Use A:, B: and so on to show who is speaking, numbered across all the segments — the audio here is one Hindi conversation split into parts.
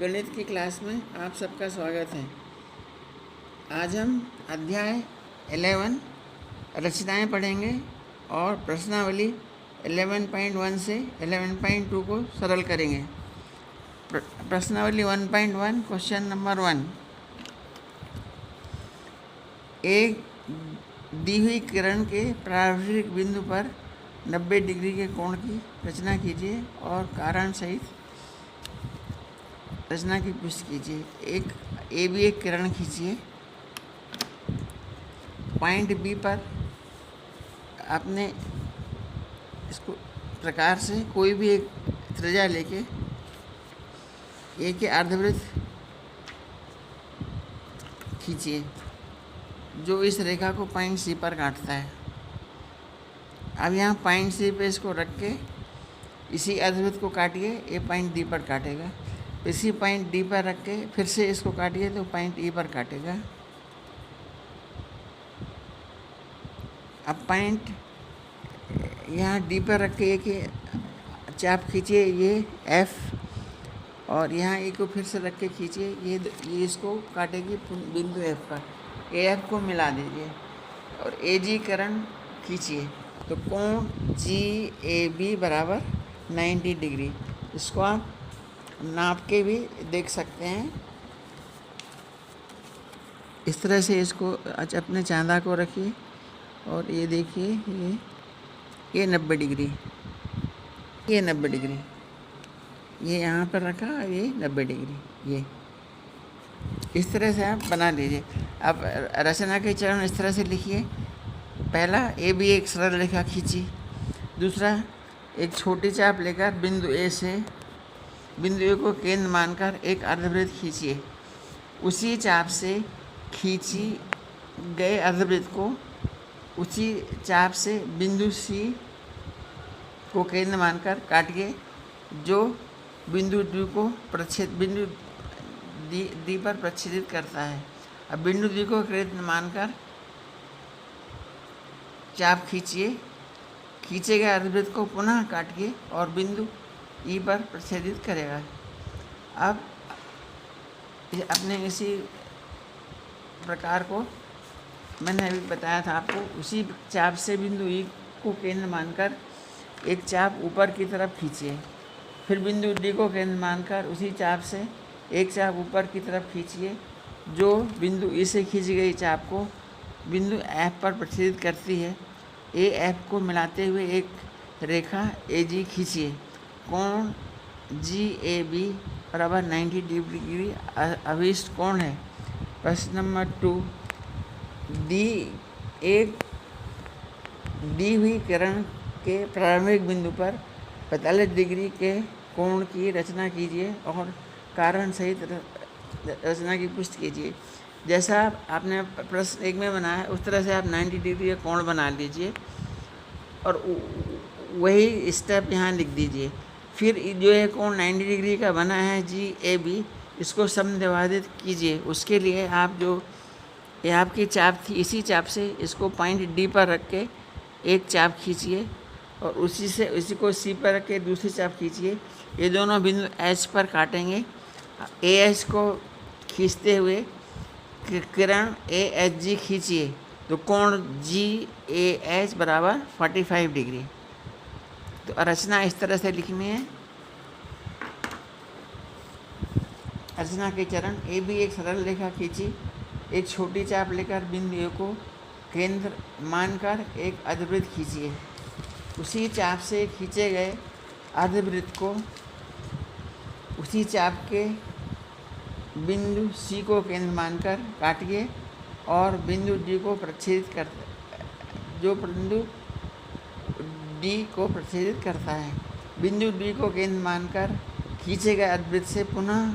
A: गणित की क्लास में आप सबका स्वागत है। आज हम अध्याय 11 रचनाएं पढ़ेंगे और प्रश्नावली 11.1 से 11.2 को सरल करेंगे। प्रश्नावली 1.1 क्वेश्चन नंबर 1। एक दी हुई किरण के प्रारंभिक बिंदु पर 90 डिग्री के कोण की रचना कीजिए और कारण सहित रचना की पुष्टि कीजिए। एक किरण खींचिए। पॉइंट बी पर आपने इसको प्रकार से कोई भी एक त्रिज्या लेके ए के अर्धवृत्त खींचिए जो इस रेखा को पॉइंट सी पर काटता है। अब यहाँ पॉइंट सी पे इसको रख के इसी अर्धवृत्त को काटिए, ये पॉइंट डी पर काटेगा। इसी पॉइंट डी पर रख के फिर से इसको काटिए तो पॉइंट ई पर काटेगा। अब पॉइंट यहाँ डी पर रख के एक चाप खींचिए, ये एफ, और यहाँ ए को फिर से रख के खींचिए, ये इसको काटेगी बिंदु एफ पर। ए एफ को मिला दीजिए और ए जी किरण खींचिए तो कोण जी ए बी बराबर 90 डिग्री। इसको आप नाप के भी देख सकते हैं। इस तरह से इसको अपने चांदा को रखिए और ये देखिए ये 90 डिग्री, ये 90 डिग्री, ये यहाँ पर रखा, ये 90 डिग्री। ये इस तरह से आप बना लीजिए। अब रचना के चरण इस तरह से लिखिए। पहला, ए बी एक सरल रेखा खींची। दूसरा, एक छोटी चाप लेकर बिंदु ए से बिंदु ए को केंद्र मानकर एक अर्धवृत्त खींचिए। उसी चाप से खींची गए अर्धवृत्त को उसी चाप से बिंदु सी को केंद्र मानकर काटिए जो बिंदु डी को बिंदु डी पर प्रक्षेपित करता है। अब बिंदु डी को केंद्र मानकर चाप खींचिए। खींचे गए अर्धवृत्त को पुनः काटिए और बिंदु ई पर प्रक्षेपित करेगा। अब अपने इसी प्रकार को मैंने अभी बताया था आपको, उसी चाप से बिंदु ई को केंद्र मानकर एक चाप ऊपर की तरफ खींचिए। फिर बिंदु डी को केंद्र मानकर उसी चाप से एक चाप ऊपर की तरफ खींचिए जो बिंदु ई से खींची गई चाप को बिंदु एफ पर प्रक्षेपित करती है। ए एफ को मिलाते हुए एक रेखा ए जी खींचिए। कोण जी ए बी बराबर 90 डिग्री अभिष्ट कोण है। प्रश्न नंबर 2, दी हुई किरण के प्रारंभिक बिंदु पर 45 डिग्री के कोण की रचना कीजिए और कारण सहित रचना की पुष्टि कीजिए। जैसा आपने प्रश्न 1 में बनाया उस तरह से आप 90 डिग्री का कोण बना लीजिए और वही स्टेप यहाँ लिख दीजिए। फिर जो ये कोण 90 डिग्री का बना है जी ए बी, इसको समद्विभाजित कीजिए। उसके लिए आप जो ये आपकी चाप थी, इसी चाप से इसको पॉइंट डी पर रख के एक चाप खींचिए और उसी को सी पर रख के दूसरी चाप खींचिए। ये दोनों बिंदु एच पर काटेंगे। ए एच को खींचते हुए किरण ए एच जी खींचिए तो कोण जी ए एच बराबर 45 डिग्री। तो रचना इस तरह से लिखनी है। रचना के चरण, ए बी एक सरल रेखा खींची। एक छोटी चाप लेकर बिंदु ए को केंद्र मानकर एक अर्धवृत्त खींचिए। उसी चाप से खींचे गए अर्धवृत्त को उसी चाप के बिंदु सी को केंद्र मानकर काटिए और बिंदु डी को प्रक्षेपित करता है। बिंदु डी को केंद्र मानकर खींचे गए अर्धवृत्त से पुनः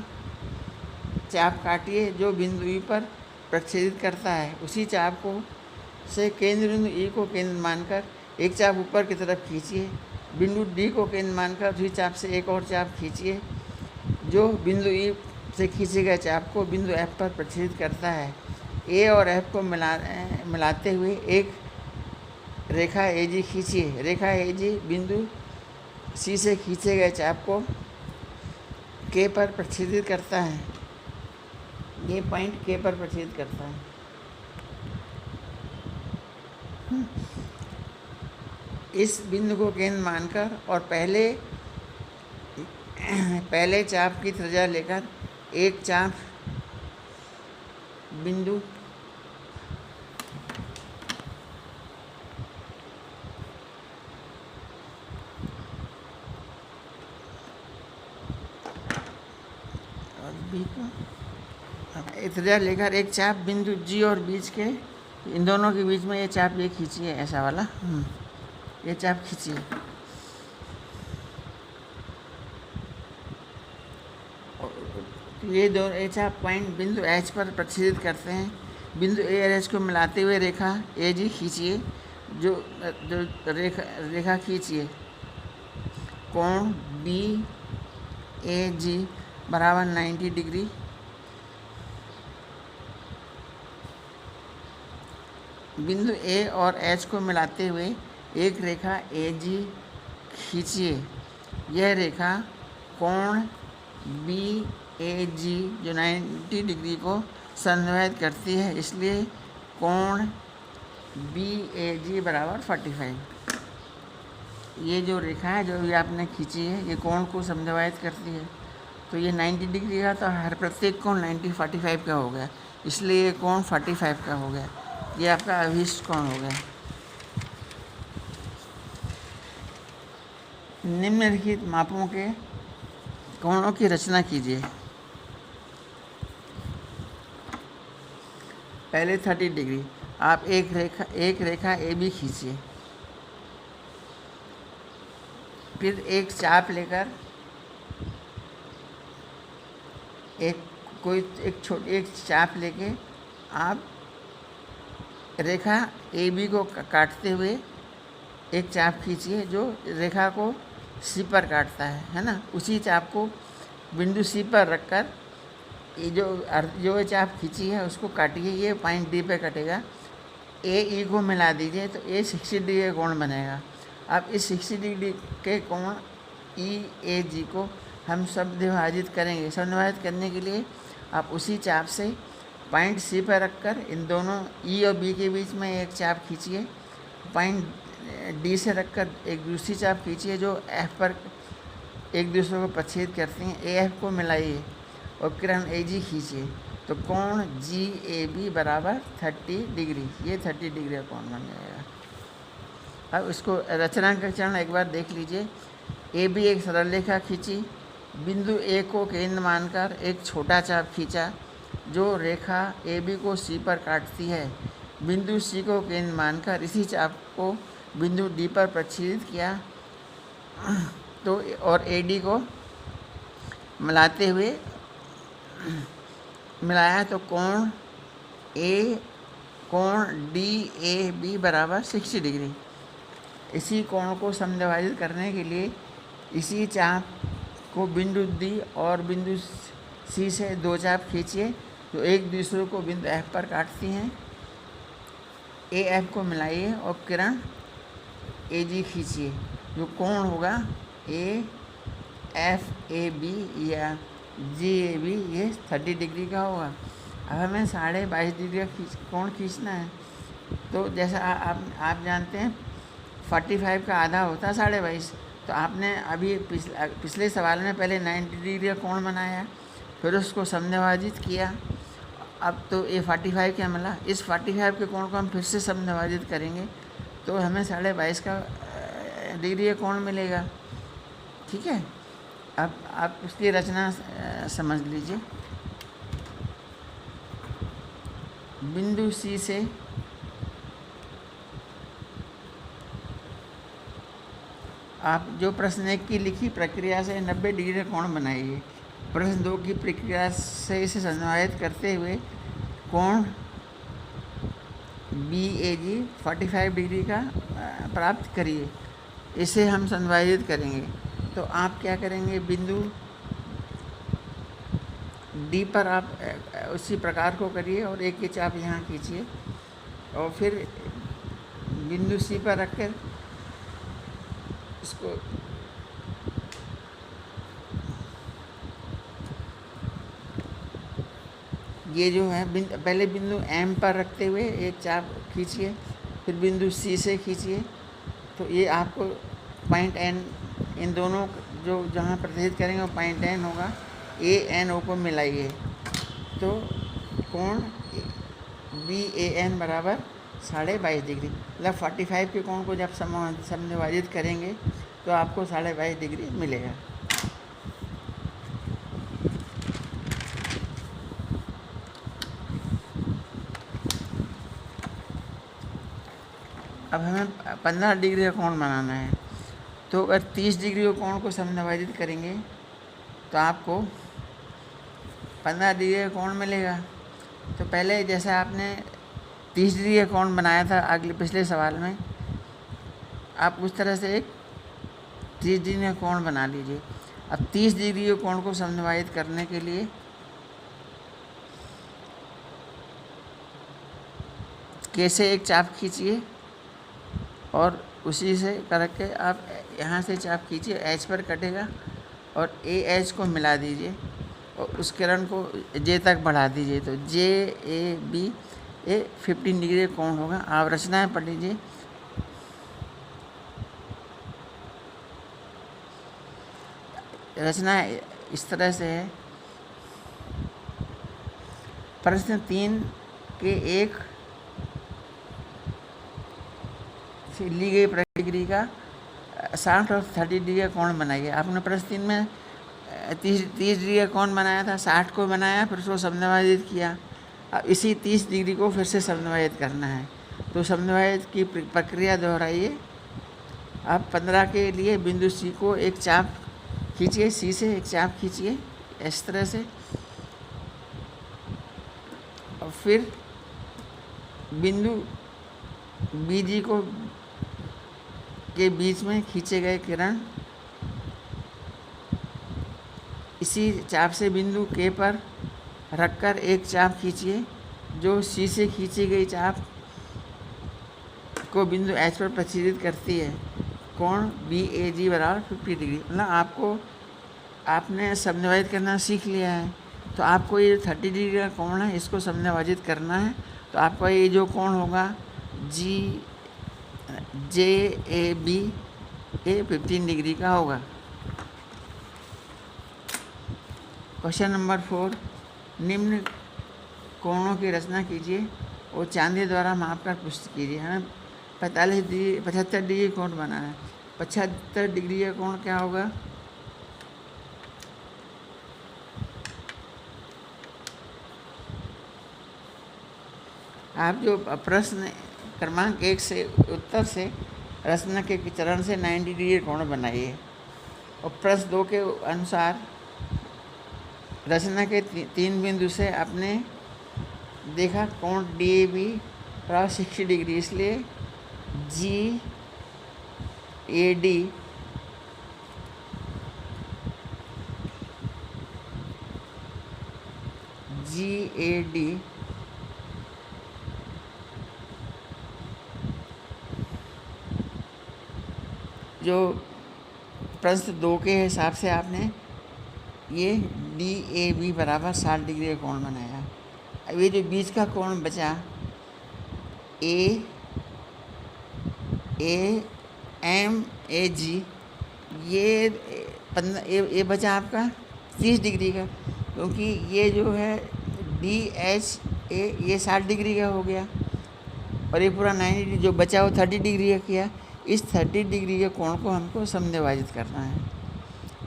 A: चाप काटिए जो बिंदु ई पर प्रक्षेपित करता है। उसी चाप को से केंद्र बिंदु ई को केंद्र मानकर एक चाप ऊपर की तरफ खींचिए। बिंदु डी को केंद्र मानकर उसी चाप से एक और चाप खींचिए जो बिंदु ई से खींचे गए चाप को बिंदु एफ पर प्रक्षेपित करता है। ए और एफ को मिलाते हुए एक रेखा ए जी खींचिए। रेखा ए जी बिंदु सी से खींचे गए चाप को के पर प्रक्षेपित करता है, ये पॉइंट के पर प्रक्षेपित करता है। इस बिंदु को केंद्र मानकर और पहले चाप की त्रिज्या लेकर एक चाप बिंदु त्रिज्या लेकर एक चाप बिंदु जी और बीच के इन दोनों के बीच में ये चाप ये खींचिए, ऐसा वाला ये चाप खींचिए। ये दोनों ये चाप पॉइंट बिंदु एच पर प्रक्षेपित करते हैं। बिंदु ए और एच को मिलाते हुए रेखा ए जी खींचिए, जो रेखा खींचिए। कोण बी ए जी बराबर 90 डिग्री। बिंदु ए और एच को मिलाते हुए एक रेखा ए जी खींचिए। यह रेखा कोण बी ए जी जो 90 डिग्री को संदर्भित करती है, इसलिए कोण बी ए जी बराबर 45। ये जो रेखा है जो भी आपने खींची है ये कोण को संदर्भित करती है। तो ये 90 डिग्री का, तो हर प्रत्येक कोण 45 का हो गया, इसलिए ये कोण 45 का हो गया। ये आपका अभीष्ट कोण हो गया। निम्नलिखित मापों के कोणों की रचना कीजिए। पहले 30 डिग्री आप एक रेखा ए बी खींचिए। फिर एक चाप लेकर एक चाप लेके आप रेखा ए बी को काटते हुए एक चाप खींचिए जो रेखा को सी पर काटता है ना। उसी चाप को बिंदु सी पर रखकर ये जो चाप खींची है उसको काटिए, ये पॉइंट डी पे कटेगा। ए ई को मिला दीजिए तो ये 60 डिग्री का कोण बनेगा। अब इस 60 डिग्री के कोण ई ए जी को हम सबद्विभाजित करेंगे। सबद्विभाजित करने के लिए आप उसी चाप से पॉइंट सी पर रखकर इन दोनों ई और बी के बीच में एक चाप खींचिए। पॉइंट डी से रखकर एक दूसरी चाप खींचिए जो एफ पर एक दूसरे को प्रक्षेपित करती हैं। ए एफ को मिलाइए और किरण ए जी खींचिए तो कोण जी ए बी बराबर 30 डिग्री। ये 30 डिग्री का कोण बन जाएगा। अब इसको रचना का चरण एक बार देख लीजिए। ए बी एक सरल रेखा खींची, बिंदु ए को केंद्र मानकर एक छोटा चाप खींचा जो रेखा ए बी को सी पर काटती है। बिंदु सी को केंद्र मानकर इसी चाप को बिंदु डी पर प्रक्षेपित किया तो और ए डी को मिलाते हुए मिलाया तो कोण डी ए बी बराबर 60 डिग्री। इसी कोण को समद्विभाजित करने के लिए इसी चाप को बिंदु डी और बिंदु सी से दो चाप खींचिए जो एक दूसरे को बिंदु एफ पर काटती हैं। ए एफ को मिलाइए और किरण ए जी खींचिए जो कोण होगा ए एफ ए बी या जी ए बी, ये 30 डिग्री का होगा। अब हमें 22.5 डिग्री का कोण खींचना है। तो जैसा आप जानते हैं 45 का आधा होता है 22.5। तो आपने अभी पिछले सवाल में पहले 90 डिग्री का कोण बनाया, फिर उसको समद्विभाजित किया। अब तो ये 45 क्या मिला। इस 45 के कोण को हम फिर से समद्विभाजित करेंगे तो हमें 22.5 का डिग्री का कोण मिलेगा। ठीक है, अब आप उसकी रचना समझ लीजिए। बिंदु सी से आप जो प्रश्न 1 की लिखी प्रक्रिया से 90 डिग्री का कोण बनाइए। प्रश्न 2 की प्रक्रिया से इसे समद्विभाजित करते हुए कोण बी ए जी 45 डिग्री का प्राप्त करिए। इसे हम समद्विभाजित करेंगे तो आप क्या करेंगे, बिंदु डी पर आप उसी प्रकार को करिए और एक के चाप यहाँ खींचिए और फिर बिंदु सी पर रखकर इसको ये जो है पहले बिंदु एम पर रखते हुए एक चाप खींचिए, फिर बिंदु सी से खींचिए, तो ये आपको पॉइंट एन, इन दोनों जो जहाँ प्रतिष्ठित करेंगे वो पॉइंट एन होगा, ए एन ओ को मिलाइए तो कोण बी ए एन बराबर 22.5 डिग्री, मतलब 45 के कोण को जब समविभाजित करेंगे तो आपको 22.5 डिग्री मिलेगा। अब हमें 15 डिग्री का कोण बनाना है, तो अगर 30 डिग्री के कोण को समविभाजित करेंगे तो आपको 15 डिग्री का कोण मिलेगा। तो पहले जैसा आपने 30 डिग्री का कोण बनाया था अगले पिछले सवाल में, आप उस तरह से एक 30 डिग्री का कोण बना लीजिए। अब 30 डिग्री के कोण को समविभाजित करने के लिए के से एक चाप खींचिए और उसी से करके आप यहाँ से चाप खींचिए, एच पर कटेगा और ए एच को मिला दीजिए और उस किरण को जे तक बढ़ा दीजिए, तो जे ए बी ए 15 डिग्री कोण होगा। आप रचनाएं पढ़ लीजिए। रचना इस तरह से है। प्रश्न 3 के 1 से ली गई डिग्री का 60 और 30 डिग्री का कोण बनाइए। आपने प्रश्न 3 में 30 डिग्री का कोण बनाया था, 60 को बनाया, फिर उसको समविभाजित किया। अब इसी 30 डिग्री को फिर से समविभाजित करना है, तो समविभाजित की प्रक्रिया दोहराइए। आप 15 के लिए बिंदु सी को एक चाप खींचिए, सी से एक चाप खींचिए इस तरह से, और फिर बिंदु बी जी को के बीच में खींचे गए किरण इसी चाप से बिंदु के पर रखकर एक चाप खींचिए, जो सी से खींची गई चाप को बिंदु एच पर प्रतिच्छेदित करती है। कोण बी ए जी बराबर 50 डिग्री। मतलब आपने समविभाजित करना सीख लिया है, तो आपको ये 30 डिग्री का कोण है, इसको समविभाजित करना है। तो आपका ये जो कोण होगा जी जे ए बी ए 15 डिग्री का होगा। क्वेश्चन नंबर 4, निम्न कोणों की रचना कीजिए और चांदी द्वारा मापकर पुष्ट कीजिए। हमें 75 डिग्री कोण बनाना है। 75 डिग्री का कोण क्या होगा? आप जो प्रश्न क्रमांक 1 से उत्तर से रचना के चरण से 90 डिग्री कोण बनाइए, और प्रश्न 2 के अनुसार रचना के 3 बिंदु से आपने देखा कोण डी ए बी बराबर 60 डिग्री, इसलिए जी ए डी जो प्रश्न 2 के हिसाब से आपने ये डी ए बी बराबर 60 डिग्री का कोण बनाया। अब ये जो बीच का कोण बचा ए एम ए जी, ये बचा आपका 30 डिग्री का, क्योंकि ये जो है डी एच ए ये 60 डिग्री का हो गया और ये पूरा 90 डिग्री जो बचा वो 30 डिग्री का किया। इस 30 डिग्री के कोण को हमको समविभाजित करना है।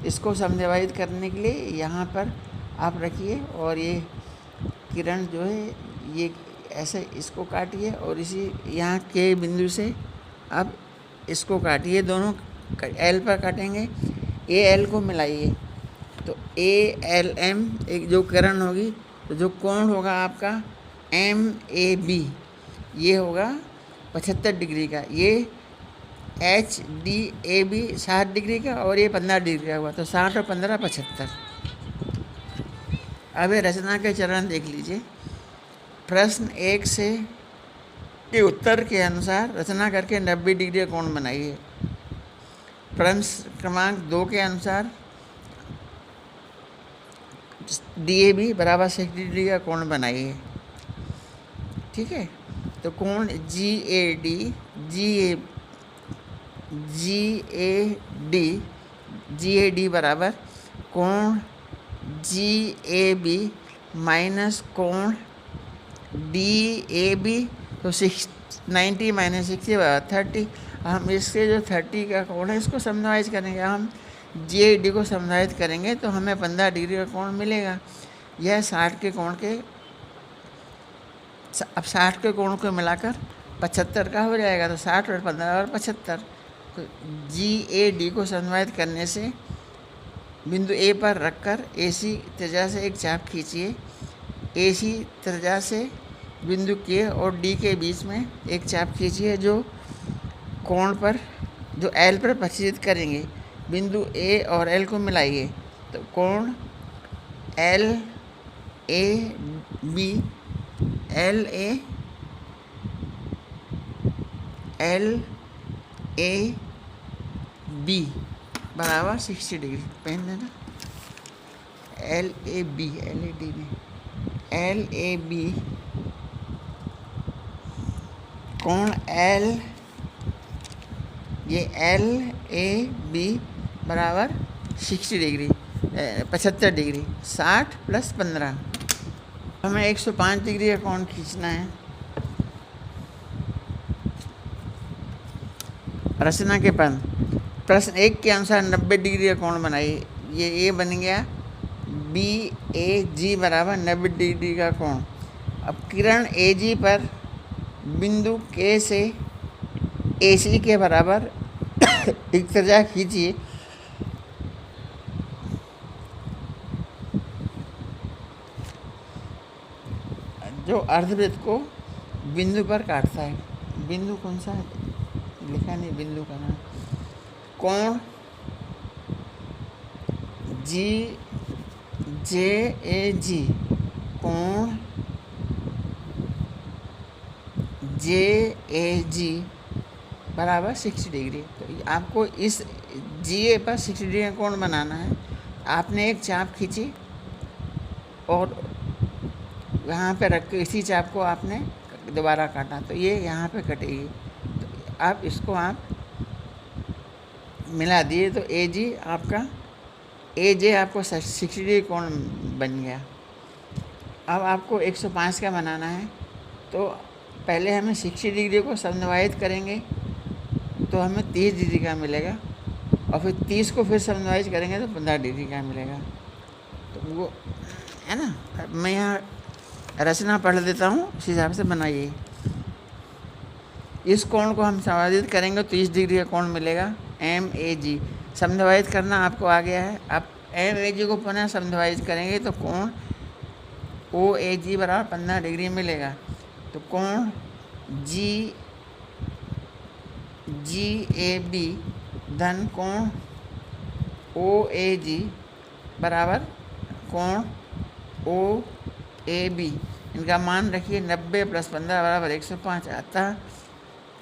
A: इसको समविभाजित करने के लिए यहाँ पर आप रखिए और ये किरण जो है ये ऐसे इसको काटिए और इसी यहाँ के बिंदु से आप इसको काटिए, दोनों एल पर काटेंगे, ए एल को मिलाइए, तो ए एल एम एक जो किरण होगी, तो जो कोण होगा आपका एम ए बी ये होगा 75 डिग्री का, ये H D A B 60 degree का और ये 15 डिग्री का हुआ, तो 60 और 15 75। अब ये रचना के चरण देख लीजिए। प्रश्न 1 से के उत्तर के अनुसार रचना करके 90 डिग्री का कोण बनाइए। प्रश्न क्रमांक 2 के अनुसार DAB बराबर 60 डिग्री का कोण बनाइए। ठीक है, तो कोण GAD बराबर कोण GAB माइनस कोण DAB। तो 90 माइनस 60 बराबर 30। हम इसके जो 30 का कोण है इसको समराइज करेंगे, हम GAD को समराइज करेंगे तो हमें 15 डिग्री का कोण मिलेगा। यह 60 के कोण के, अब 60 के कोण को मिलाकर 75 का हो जाएगा। तो 60 और 15 और 75। तो GAD को समराइज करने से बिंदु A पर रखकर AC त्रिज्या से एक चाप खींचिए। AC त्रिज्या से बिंदु K और D के बीच में एक चाप खींचिए जो कोण पर, जो L पर प्रतिष्ठित करेंगे। बिंदु A और L को मिलाइए तो कोण LAB बराबर 60 डिग्री। पेन देना। LAD कोण LAB बराबर 60 डिग्री, 75 डिग्री। 60 + 15, हमें 105 डिग्री का कोण खींचना है। रचना के प्रश्न 1 के अनुसार 90 डिग्री का कोण बनाइए। ये बन गया BAG बराबर 90 डिग्री का कोण। अब किरण AG पर बिंदु K से AC के बराबर एक त्रिज्या खींचिए। जो अर्धवृत्त को बिंदु पर काटता है। बिंदु कौन सा है लिखा नहीं, बिंदु का नाम। कोण JAG, कोण JAG बराबर 60 डिग्री। तो आपको इस GA पर 60 डिग्री का कोण बनाना है। आपने एक चाप खींची और यहाँ पे रख के इसी चाप को आपने दोबारा काटा तो ये यहाँ पे कटेगी। तो आप इसको आप मिला दिए तो AJ आपको 60 डिग्री कोण बन गया। अब आपको 105 का बनाना है तो पहले हमें 60 डिग्री को समद्विभाजित करेंगे तो हमें 30 डिग्री का मिलेगा, और फिर 30 को फिर समद्विभाजित करेंगे तो 15 डिग्री का मिलेगा। तो वो है ना। मैं यहाँ रचना पढ़ देता हूँ, उस हिसाब से बनाइए। इस कोण को हम समद्विभाजित करेंगे तो 30 डिग्री का कोण मिलेगा। MAG समद्विभाजित करना आपको आ गया है। अब MAG को पुनः समद्विभाजित करेंगे तो कोण OAG बराबर 15 डिग्री मिलेगा। तो कोण GAB धन कोण OAG बराबर कोण OAB, इनका मान रखिए 90 + 15 बराबर 105। अतः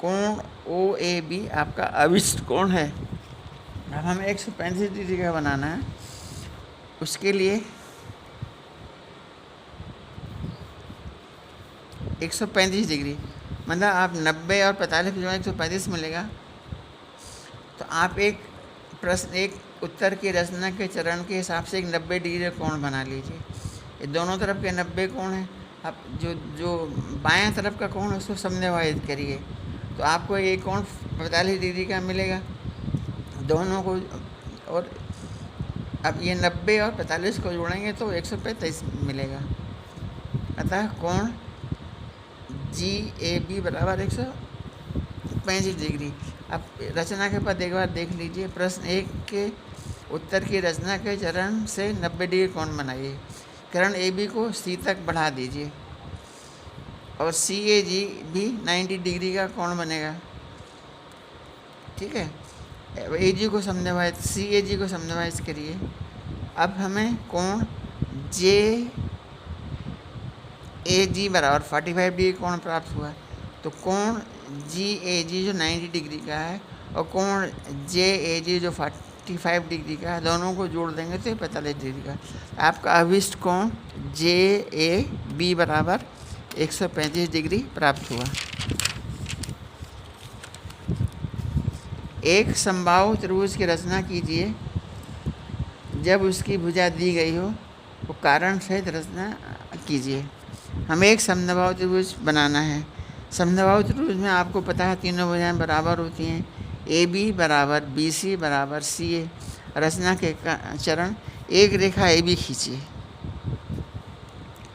A: कोण OAB आपका अभिष्ट कोण है। अब हमें 135 डिग्री का बनाना है। उसके लिए 135 डिग्री मतलब आप 90 और 45 के जो 135 मिलेगा। तो आप एक प्रश्न एक उत्तर की रचना के चरण के हिसाब से एक 90 डिग्री का कोण बना लीजिए। ये दोनों तरफ के 90 कोण हैं। आप जो बाएं तरफ का कोण है उसको समद्विभाजित करिए तो आपको ये कोण 45 डिग्री का मिलेगा दोनों को। और अब ये 90 और 45 को जोड़ेंगे तो 135 मिलेगा। अतः कोण GAB बराबर 135 डिग्री। अब रचना के पद एक बार देख लीजिए। प्रश्न 1 के उत्तर की रचना के चरण से 90 डिग्री कोण बनाइए। किरण AB को C तक बढ़ा दीजिए और CAG भी 90 डिग्री का कोण बनेगा। ठीक है, AG को समद्विभाजित CAG को समद्विभाजित करिए। अब हमें कोण JAG बराबर 45 डिग्री कोण प्राप्त हुआ। तो कोण GAG जो 90 डिग्री का है और कोण JAG जो 45 डिग्री का, दोनों को जोड़ देंगे तो 45 डिग्री का। आपका अभिष्ट कोण जे ए बी बराबर 135 डिग्री प्राप्त हुआ। एक समबाहु त्रिभुज की रचना कीजिए जब उसकी भुजा दी गई हो, वो कारण सहित रचना कीजिए। हमें एक समबाहु त्रिभुज बनाना है। समबाहु त्रिभुज में आपको पता है तीनों भुजाएं बराबर होती हैं। ए बी बराबर बी सी बराबर सी ए। रचना के चरण, एक रेखा ए बी खींचिए,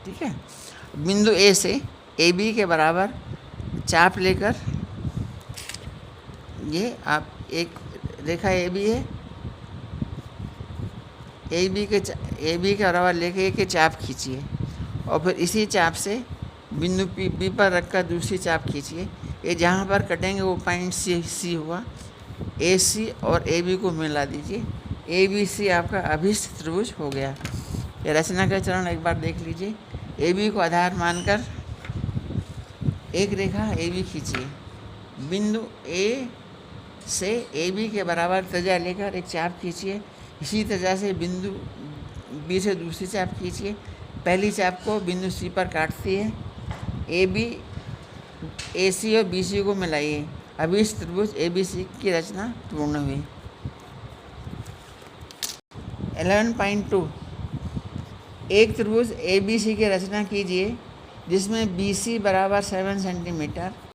A: ठीक है। बिंदु ए से ए बी के बराबर चाप लेकर, ये आप एक रेखा ए बी है, ए बी के बराबर लेके एक चाप खींचिए और फिर इसी चाप से बिंदु बी पर रखकर दूसरी चाप खींचिए। ये जहाँ पर कटेंगे वो पॉइंट सी हुआ। ए सी और ए बी को मिला दीजिए, ए बी सी आपका अभिष्ट त्रिभुज हो गया। ये रचना का चरण एक बार देख लीजिए। ए बी को आधार मानकर एक रेखा ए बी खींचिए। बिंदु ए से ए बी के बराबर त्रिज्या लेकर एक चाप खींचिए। इसी त्रिज्या से बिंदु बी से दूसरी चाप खींचिए। पहली चाप को बिंदु सी पर काटती है। ए बी ए सी और बी सी को मिलाइए। अभिष्ट त्रिभुज ए बी सी की रचना पूर्ण हुई। 11.2 एक त्रिभुज ए बी सी की रचना कीजिए जिसमें बी सी बराबर 7 सेंटीमीटर